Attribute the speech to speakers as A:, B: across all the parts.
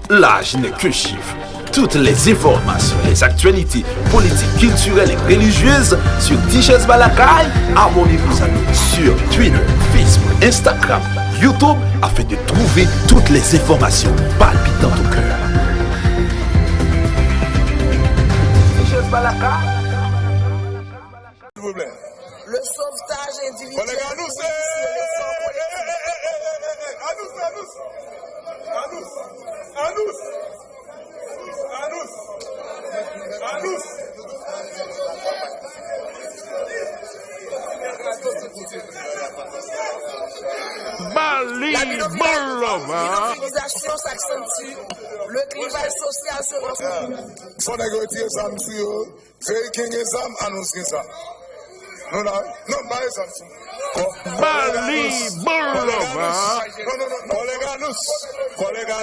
A: L'âge n'est qu'un chiffre. Toutes les informations, les actualités politiques, culturelles et religieuses sur Tichès Balakaï, abonnez-vous à nous sur Twitter, Facebook, Instagram, YouTube afin de trouver toutes les informations palpitantes au cœur. Tichès Balakaï.
B: S'il vous plaît.
C: Le sauvetage individuel. La minorisation s'accentue, le clivage social se renforce.
B: Son négocier ça, monsieur, c'est qui est ça, annonce ça. Non, pas ça.
D: Bali Borlova.
B: Collègue,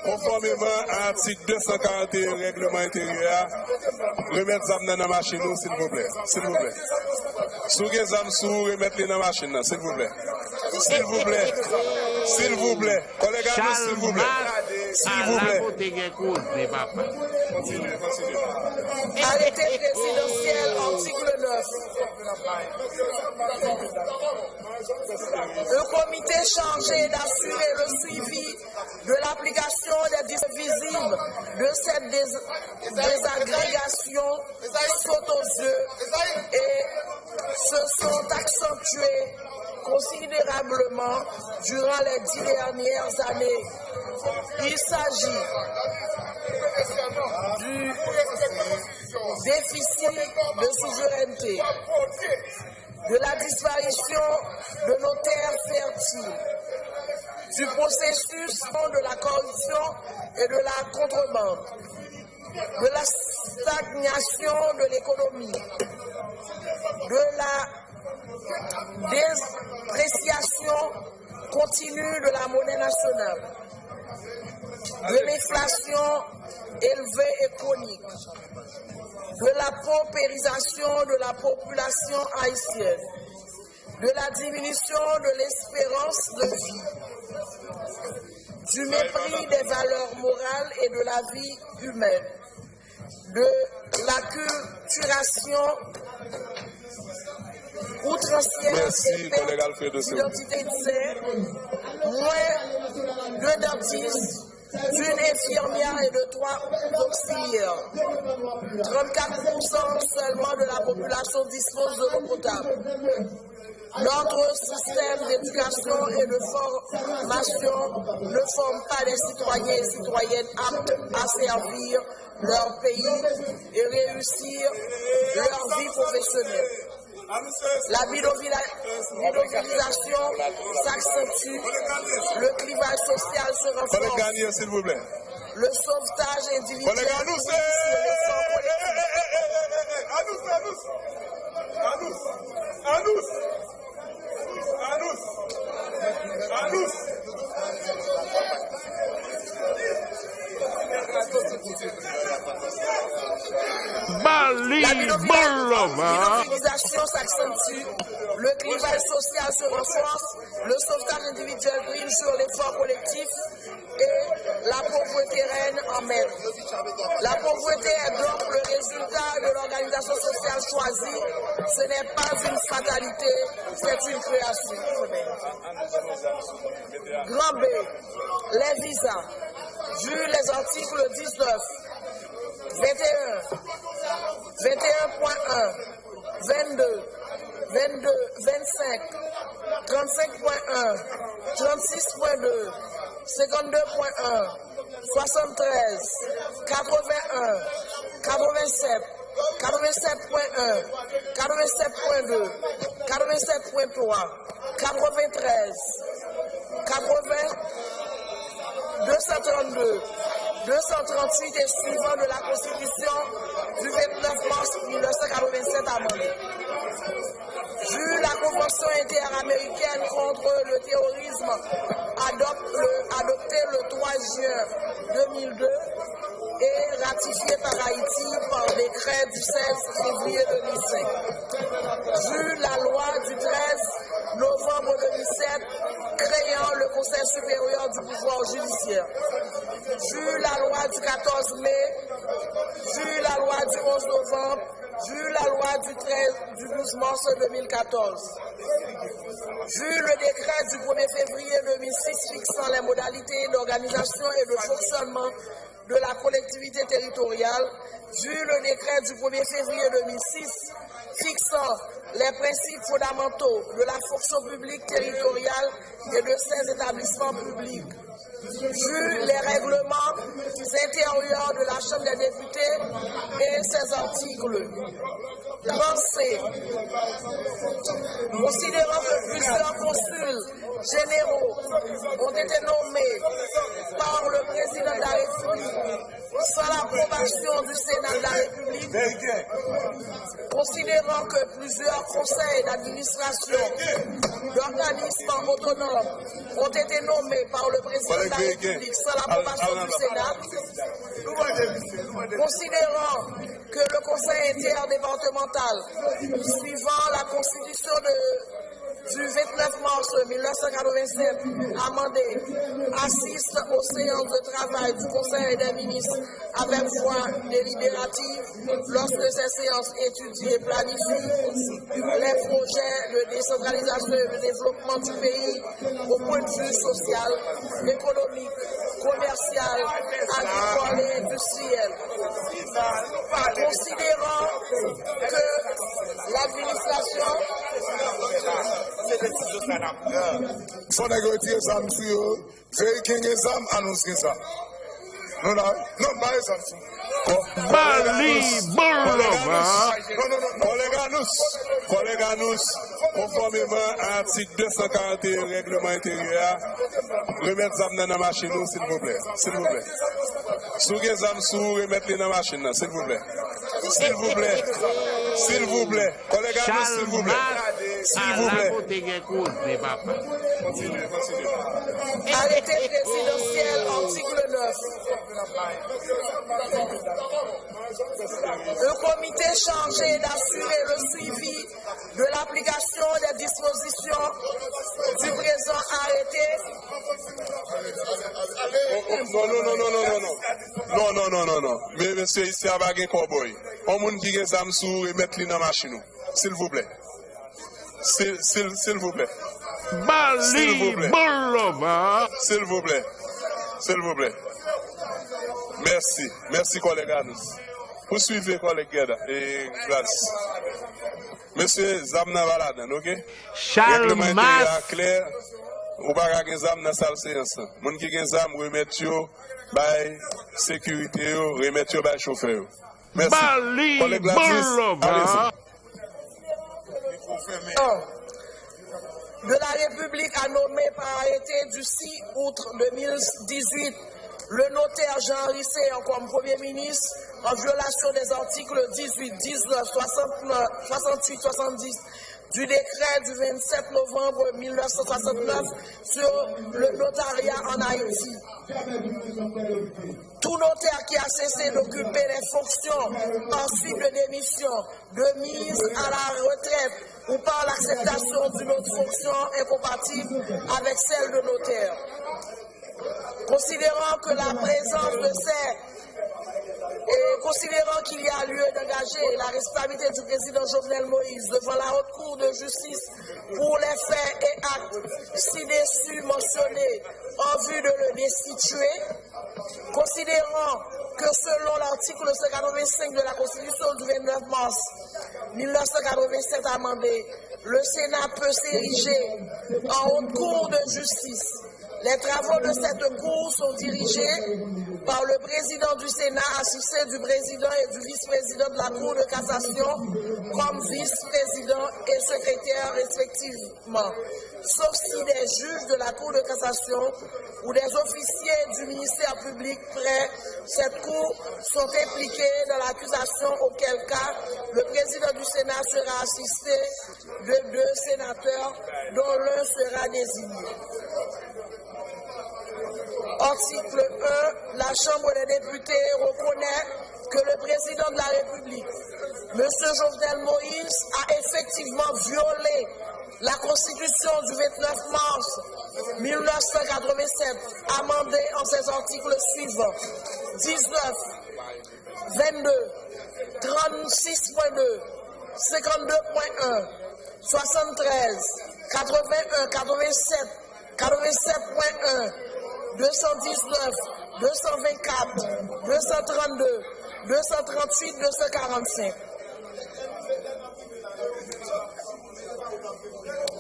B: conformément à l'article 241 règlement intérieur, remettre ça dans la machine, s'il vous plaît. S'il vous plaît. Sous les âmes, remettre dans la machine, s'il vous plaît. S'il vous plaît. S'il vous plaît. Collègue, s'il vous plaît. S'il vous plaît. Continuez.
C: Arrêté présidentiel, article 9. Le comité chargé d'assurer le suivi de l'application des dispositions visibles de cette désagrégation saute aux yeux et se sont accentuées considérablement durant les 10 dernières années. Il s'agit du déficit de souveraineté, de la disparition de nos terres fertiles, du processus de la corruption et de la contrebande, de la stagnation de l'économie, de la dépréciation continue de la monnaie nationale, de l'inflation élevée et chronique, de la paupérisation de la population haïtienne, de la diminution de l'espérance de vie, du mépris des valeurs morales et de la vie humaine, de l'acculturation outrancière et d'identité moins de dentistes, d'une infirmière et de 3 auxiliaires. 34% seulement de la population dispose de l'eau potable. Notre système d'éducation et de formation ne forme pas des citoyens et citoyennes aptes à servir leur pays et réussir leur vie professionnelle. La bidonvillisation s'accentue, le clivage social se renforce.
B: S'il vous plaît.
C: Le sauvetage individuel. La bidonvillisation s'accentue, le clivage social se renforce, le sauvetage individuel prime sur l'effort collectif et la pauvreté règne en maître. La pauvreté est donc le résultat de l'organisation sociale choisie. Ce n'est pas une fatalité, c'est une création. Grand B, les visas, vu les articles 19, 21, 21.1, 22, 25, 35.1, 36.2, 52.1, 73, 81, 87, 87.1, 87.2, 87.3, 93, 80, 232, 238 et suivant de la Constitution du 29 mars 1987 amendée. Vu la Convention interaméricaine contre le terrorisme adoptée le 3 juin 2002 et ratifiée par Haïti par décret du 16 février 2005. Vu la loi du 13 novembre 2007 créant le Conseil supérieur du pouvoir judiciaire. Vu la loi du 14 mai, vu la loi du 11 novembre, vu la loi du 12 mars 2014. Vu le décret du 1er février 2006 fixant les modalités d'organisation et de fonctionnement de la collectivité territoriale, vu le décret du 1er février 2006 fixant les principes fondamentaux de la fonction publique territoriale et de ses établissements publics, vu les règlements intérieurs de la Chambre des députés et ses articles. Pensez, considérant que plusieurs consuls généraux ont été nommés par le président de la République sans l'approbation du Sénat de la République, considérant que plusieurs conseils d'administration d'organismes autonomes ont été nommés par le président de la République sans l'approbation du Sénat, considérant que le Conseil interdépartemental, suivant la Constitution du 29 mars 1987, amendé, assiste aux séances de travail du Conseil des ministres avec voix délibérative lorsque ces séances étudient et planifient les projets de décentralisation et de développement du pays au point de vue social, économique, commercial, agricole et industriel. Considérant que l'administration
B: Son négocier ça monsieur, c'est qui est ça annonce ça. Non non, pas ça.
D: Bali Boulevard.
B: Non, Colléganous, conformément à l'article 241 règlement intérieur, remettre ça dans la machine, s'il vous plaît. S'il vous plaît. Sous les âmes sous, remettre dans la machine, s'il vous plaît. S'il vous plaît. S'il vous plaît. Colléganous, s'il vous plaît. S'il vous plaît. Continuez.
C: Arrêté présidentiel, article 9. Le comité chargé d'assurer le suivi de l'application des dispositions du présent arrêté.
B: Non. Mais monsieur, ici, il y a un cowboy. On monde qui est ça sous et mettre dans la machine. S'il vous plaît. S'il vous plaît.
D: Bali Boulevard.
B: S'il vous plaît. Merci collègue. Poursuivez collègue et Gladys. Monsieur Zamna Valadan, ok? Règlement intérieur clair. Ou pas gagner zam dans salle séance. Moun qui gen zam remettre yo bay sécurité yo, remettre yo bay chauffeur. Merci.
D: Bali Boulevard.
C: De la République a nommé par arrêté du 6 août 2018 le notaire Jean Risséen comme Premier ministre en violation des articles 18, 19, 68, 70 du décret du 27 novembre 1969 sur le notariat en Haïti. Tout notaire qui a cessé d'occuper les fonctions par suite de démission, de mise à la retraite ou par l'acceptation d'une autre fonction incompatible avec celle de notaire. Considérant que la présence de considérant qu'il y a lieu d'engager la responsabilité du président Jovenel Moïse devant la haute cour de justice pour les faits et actes ci-dessus mentionnés en vue de le destituer, considérant que selon l'article 185 de la Constitution du 29 mars 1987 amendé, le Sénat peut s'ériger en haute cour de justice. Les travaux de cette cour sont dirigés par le président du Sénat, assisté du président et du vice-président de la Cour de cassation, comme vice-président et secrétaire respectivement, sauf si des juges de la Cour de cassation ou des officiers du ministère public près cette Cour sont impliqués dans l'accusation, auquel cas le président du Sénat sera assisté de 2 sénateurs dont l'un sera désigné. Article 1, la Chambre des députés reconnaît que le président de la République, M. Jovenel Moïse, a effectivement violé la Constitution du 29 mars 1987, amendée en ses articles suivants, 19, 22, 36.2, 52.1, 73, 81, 87, 87.1, 219, 224, 232, 238, 245.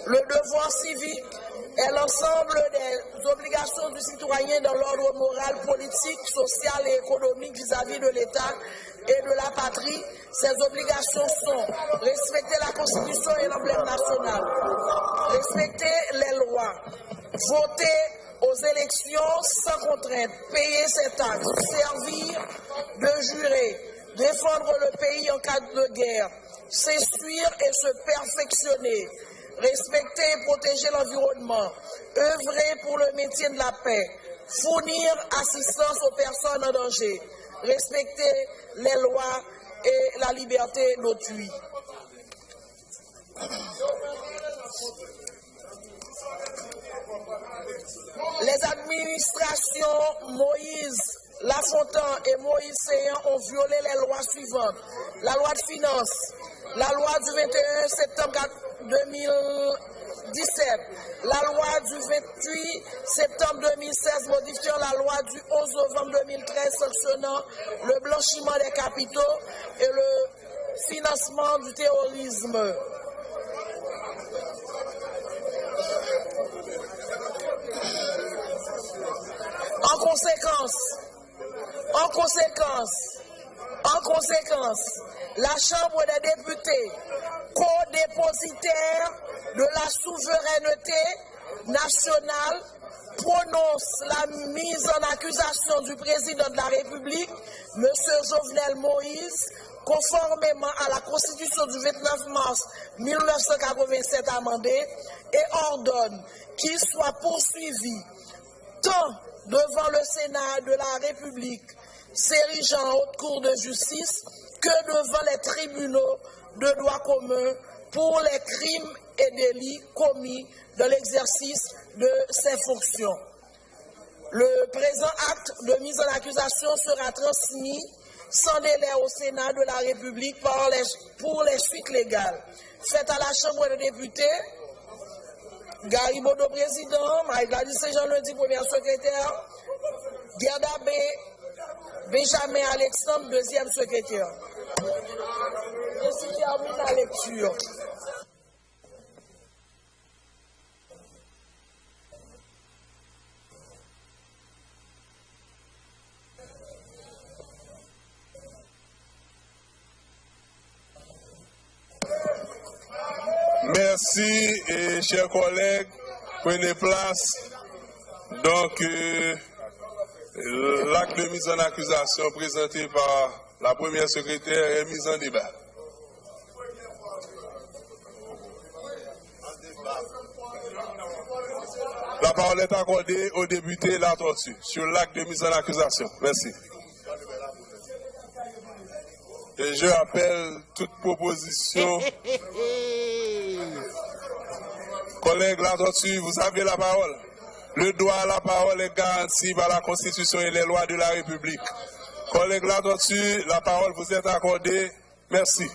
C: Le devoir civique est l'ensemble des obligations du citoyen dans l'ordre moral, politique, social et économique vis-à-vis de l'État et de la patrie. Ces obligations sont respecter la Constitution et l'emblème national, respecter les lois, voter aux élections sans contrainte, payer ses taxes, servir de juré, défendre le pays en cas de guerre, s'instruire et se perfectionner, respecter et protéger l'environnement, œuvrer pour le maintien de la paix, fournir assistance aux personnes en danger, respecter les lois et la liberté d'autrui. Les administrations Moïse Lafontaine et Moïse Séan ont violé les lois suivantes. La loi de finances, la loi du 21 septembre 2017, la loi du 28 septembre 2016 modifiant la loi du 11 novembre 2013 sanctionnant le blanchiment des capitaux et le financement du terrorisme. En conséquence, la Chambre des députés, co-dépositaire de la souveraineté nationale, prononce la mise en accusation du président de la République, M. Jovenel Moïse, conformément à la Constitution du 29 mars 1987 amendée, et ordonne qu'il soit poursuivi tant devant le Sénat de la République, s'érigeant en haute cour de justice, que devant les tribunaux de droit commun pour les crimes et délits commis dans l'exercice de ses fonctions. Le présent acte de mise en accusation sera transmis sans délai au Sénat de la République pour les suites légales. Faites à la Chambre des députés, Garibodo président, Marie-Gladys Saint-Jean Lundi, première secrétaire, Gerdabé Benjamin Alexandre, deuxième secrétaire. Ainsi termine la lecture.
B: Merci et chers collègues, prenez place. Donc, l'acte de mise en accusation présenté par la première secrétaire est mis en débat. La parole est accordée au député La Tortue sur l'acte de mise en accusation. Merci. Et je appelle toute proposition. Collègue La Tortue, vous avez la parole. Le droit à la parole est garanti par la Constitution et les lois de la République. Collègue La Tortue, la parole vous est accordée. Merci.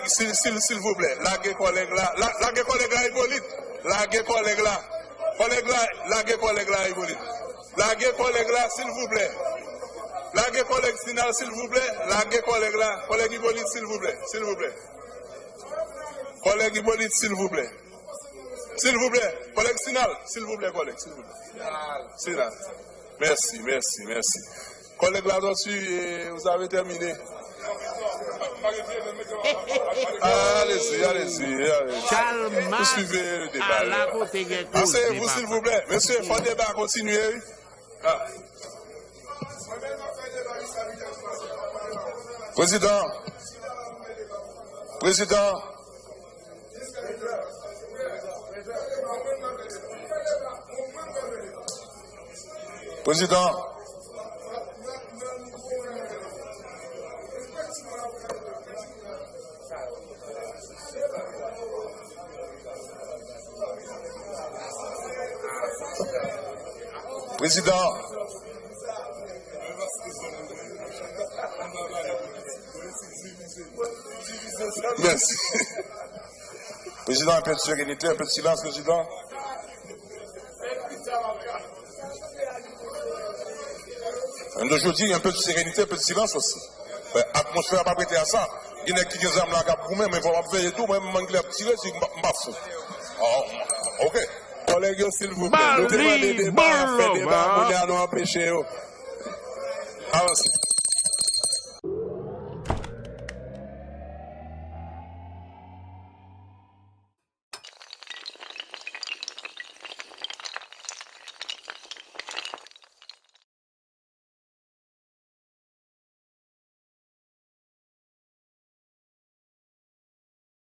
B: S'il vous plaît, larguez collègue là, larguez collègue là, Hippolyte, larguez collègue là, larguez collègue là, Hippolyte, larguez collègue là, s'il vous plaît, larguez collègue Sinal, s'il vous plaît, larguez collègue là, collègue Hippolyte, s'il vous plaît, collègue Hippolyte, s'il vous plaît, collègue Sinal, s'il vous plaît, collègue, s'il vous plaît, Sinal, merci. Collègue La Tortue, vous avez terminé. Allez-y. Vous suivez le débat. Asseyez-vous, s'il vous plaît. Monsieur, il faut le débat continuer. Président. Président. Président. Merci. Président, un peu de sérénité, un peu de silence, Président. Aujourd'hui, un peu de sérénité, un peu de silence aussi. L'atmosphère n'a pas prêté à ça. Il y a qui ont là pour moi, mais il faut faire tout. Moi, je m'en vais tirer, je m'en fous. Ok. Collègues, s'il vous plaît, nous demandons des débats, on fait des débats, on a empêché. Avancez.